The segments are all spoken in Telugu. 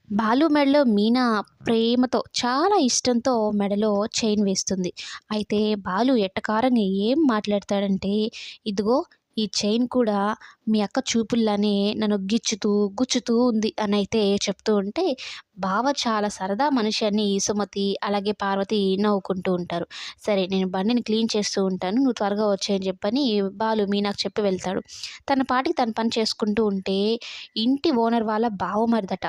బాలు మెడలో మీనా ప్రేమతో చాలా ఇష్టంతో మెడలో చైన్ వేస్తుంది. అయితే బాలు ఎటకారంగా ఏం మాట్లాడతాడంటే, "ఇదిగో ఈ చైన్ కూడా మీ అక్క చూపుల్లానే నన్ను గిచ్చుతూ, గుచ్చుతూ ఉంది" అనైతే చెప్తూ ఉంటే, బావ చాలా సరదా మనిషి అని సుమతి, అలాగే పార్వతి నవ్వుకుంటూ ఉంటారు. సరే నేను బండిని క్లీన్ చేస్తూ ఉంటాను. నువ్వు త్వరగా వచ్చేయి అని చెప్పని బాలు మీనాకు చెప్పి వెళ్తాడు. తన పాటికి తన పని చేసుకుంటూ ఉంటే, ఇంటి ఓనర్ వాళ్ళ బావమరిదట.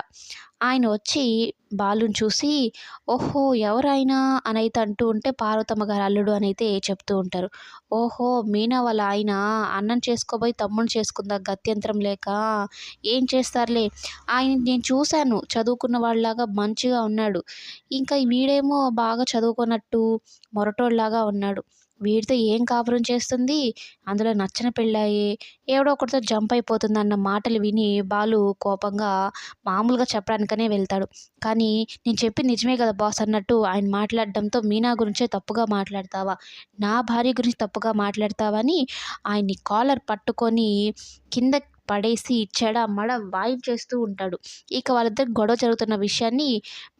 ఆయన వచ్చి బాలుని చూసి, "ఓహో! ఎవరాయన" అనైతే అంటూ ఉంటే, పార్వతమ్మ గారి అల్లుడు అనైతే చెప్తూ ఉంటారు. "ఓహో! మీనా వాళ్ళ ఆయన అన్నం చేసుకోబోయి తమ్ముడిని చేసుకుందా గత్యంతరం లేక. ఏం చేస్తారులే. ఆయనని నేను చూశాను. చదువుకున్న వాళ్ళలాగా మంచిగా ఉన్నాడు. ఇంకా వీడేమో బాగా చదువుకోనట్టు మొరటోడిలాగా ఉన్నాడు. వీడితో ఏం కాపురం చేస్తుంది? అందులో నచ్చని పెళ్ళాయె. ఎవడో ఒకడితో జంప్ అయిపోతుందన్న" మాటలు విని బాలు కోపంగా మామూలుగా చెప్పడానికనే వెళ్తాడు. కానీ నేను చెప్పింది నిజమే కదా బాస్ అన్నట్టు ఆయన మాట్లాడడంతో, "మీనా గురించే తప్పుగా మాట్లాడతావా? నా భార్య గురించి తప్పుగా మాట్లాడతావా?" అని ఆయన్ని కాలర్ పట్టుకొని కింద పడేసి చెడ వాయించేస్తూ ఉంటాడు. ఇక వాళ్ళిద్దరికి గొడవ జరుగుతున్న విషయాన్ని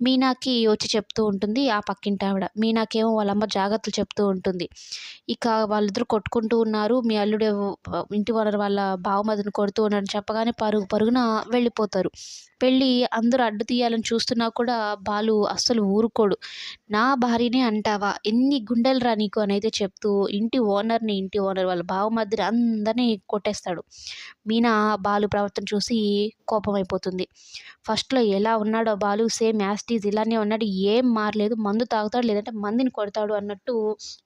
మీనాకి వచ్చి చెప్తూ ఉంటుంది ఆ పక్కింటావిడ. మీనాకేమో వాళ్ళమ్మ జాగ్రత్తలు చెప్తూ ఉంటుంది. ఇక వాళ్ళిద్దరూ కొట్టుకుంటూ ఉన్నారు. మీ అల్లుడు ఇంటి ఓనర్ వాళ్ళ బావమరిదిని కొడుతూ ఉన్నాడని చెప్పగానే పరుగు పరుగున వెళ్ళిపోతారు. వెళ్ళి అందరూ అడ్డు తీయాలని చూస్తున్నా కూడా బాలు అస్సలు ఊరుకోడు. "నా భార్యనే అంటావా? ఎన్ని గుండెలురా నీకు" అనైతే చెప్తూ ఇంటి ఓనర్ వాళ్ళ బావమరిదిని అందరిని కొట్టేస్తాడు. మీనా బాలు ప్రవర్తన చూసి కోపమైపోతుంది. ఫస్ట్‌లో ఎలా ఉన్నాడో Balu same as it is ఇలానే ఉన్నాడు. ఏం మారలేదు. మందు తాగుతాడు లేదంటే మందిని కొడతాడు అన్నట్టు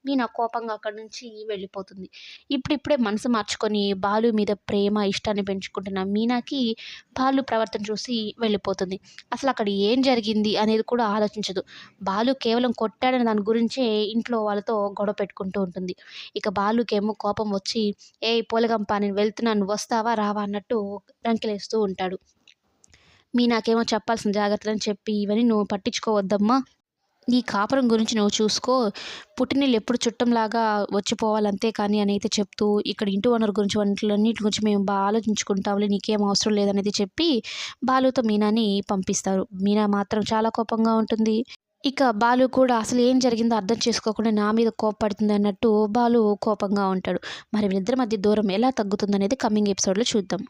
మీనా కోపంగా అక్కడి నుంచి వెళ్ళిపోతుంది. ఇప్పుడిప్పుడే మనసు మార్చుకొని బాలు మీద ప్రేమ, ఇష్టాన్ని పెంచుకుంటున్న మీనాకి బాలు ప్రవర్తన చూసి వెళ్ళిపోతుంది. అసలక్కడ ఏం జరిగింది అనేది కూడా ఆలోచించదు. బాలు కేవలం కొట్టాడనే దాని గురించే ఇంట్లో వాళ్ళతో గొడవ పెట్టుకుంటూ ఉంటుంది. ఇక బాలుకేమో కోపం వచ్చి, "ఏయ్ పూలగంప నేను వెళ్తున్నాను. నువ్వొస్తావా? రావా?" అన్నట్టు రంకెలేస్తూ ఉంటాడు. మీనాకేమో చెప్పాల్సిన జాగ్రత్తలని చెప్పి, "ఇవన్నీ నువ్వు పట్టించుకోవద్దమ్మా. నీ కాపురం గురించి నువ్వు చూసుకో. పుట్టినిల్లు ఎప్పుడు చుట్టంలాగా వచ్చిపోవాలి అంతే కానీ" అనైతే చెప్తూ, ఇక్కడ ఇంటి ఓనర్ గురించి వాటిలన్నిటి గురించి మేము ఆలోచించుకుంటాంలే, నీకేం అవసరం లేదనేది చెప్పి బాలుతో మీనాని పంపిస్తారు. మీనా మాత్రం చాలా కోపంగా ఉంటుంది. ఇక బాలు కూడా అసలు ఏం జరిగిందో అర్థం చేసుకోకుండా నా మీద కోప్పడుతుంది అన్నట్టు బాలు కోపంగా ఉంటాడు. మరి వీళ్ళిద్దరి మధ్య దూరం ఎలా తగ్గుతుందనేది కమింగ్ ఎపిసోడ్‌లో చూద్దాం.